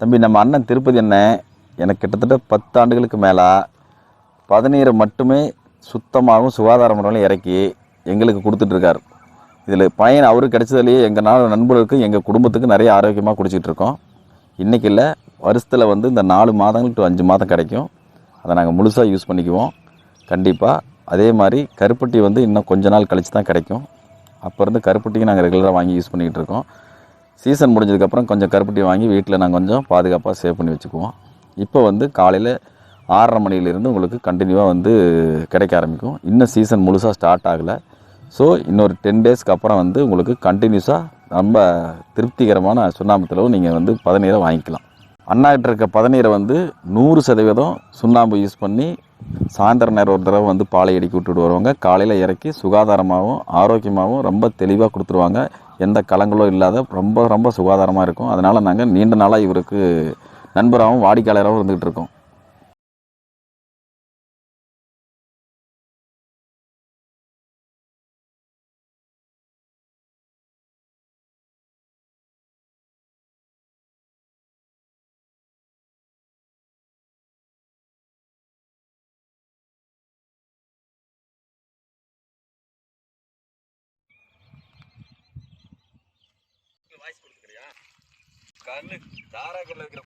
தம்பி, நம்ம அண்ணன் திருப்பதி அண்ணன் எனக்கு கிட்டத்தட்ட 10 ஆண்டுகளுக்கு மேலே பதநீரை மட்டுமே சுத்தமாகவும் சுகாதார முறையில் இறக்கி எங்களுக்கு கொடுத்துட்ருக்கார். இதில் பயன் அவருக்கு கிடைச்சதுலேயே எங்கள் நண்பர்களுக்கு எங்கள் குடும்பத்துக்கு நிறைய ஆரோக்கியமாக குடிச்சிட்ருக்கோம். இன்றைக்கி இல்லை, வருஷத்தில் வந்து இந்த 4 மாதங்கள் டு 5 மாதம் கிடைக்கும். அதை நாங்கள் முழுசாக யூஸ் பண்ணிக்குவோம் கண்டிப்பாக. அதே மாதிரி கருப்பட்டி வந்து இன்னும் கொஞ்ச நாள் கழித்து தான் கிடைக்கும். அப்போ இருந்து கருப்பட்டியும் நாங்கள் ரெகுலராக வாங்கி யூஸ் பண்ணிக்கிட்டு இருக்கோம். சீசன் முடிஞ்சதுக்கப்புறம் கொஞ்சம் கருப்பட்டி வாங்கி வீட்டில் நாங்கள் கொஞ்சம் பாதுகாப்பாக சேவ் பண்ணி வச்சுக்குவோம். இப்போ வந்து காலையில் 6:30 மணிலேருந்து உங்களுக்கு கண்டினியூவாக வந்து கிடைக்க ஆரம்பிக்கும். இன்னும் சீசன் முழுசாக ஸ்டார்ட் ஆகலை. ஸோ இன்னொரு 10 டேஸ்க்கு அப்புறம் வந்து உங்களுக்கு கண்டினியூஸாக ரொம்ப திருப்திகரமான சுண்ணாம்புத்தில் நீங்கள் வந்து பதநீரை வாங்கிக்கலாம். அண்ணாகிட்ட இருக்க பதநீரை வந்து 100% சுண்ணாம்பு யூஸ் பண்ணி சாயந்தரம் நேரம் ஒரு தடவை வந்து பாலை இறக்கி விட்டுட்டு வருவாங்க. காலையில் இறக்கி சுகாதாரமாகவும் ஆரோக்கியமாகவும் ரொம்ப தெளிவாக கொடுத்துருவாங்க. எந்த கலங்களும் இல்லாத ரொம்ப ரொம்ப சுகாதாரமாக இருக்கும். அதனால் நாங்கள் நீண்ட நாளாக இவருக்கு நண்பராகவும் வாடிக்கையாளராகவும் இருந்துகிட்டு இருக்கோம். வாய்ஸ் கொடுத்துக்கிறியா? கண்ணு தாராக்கல்ல இருக்கிற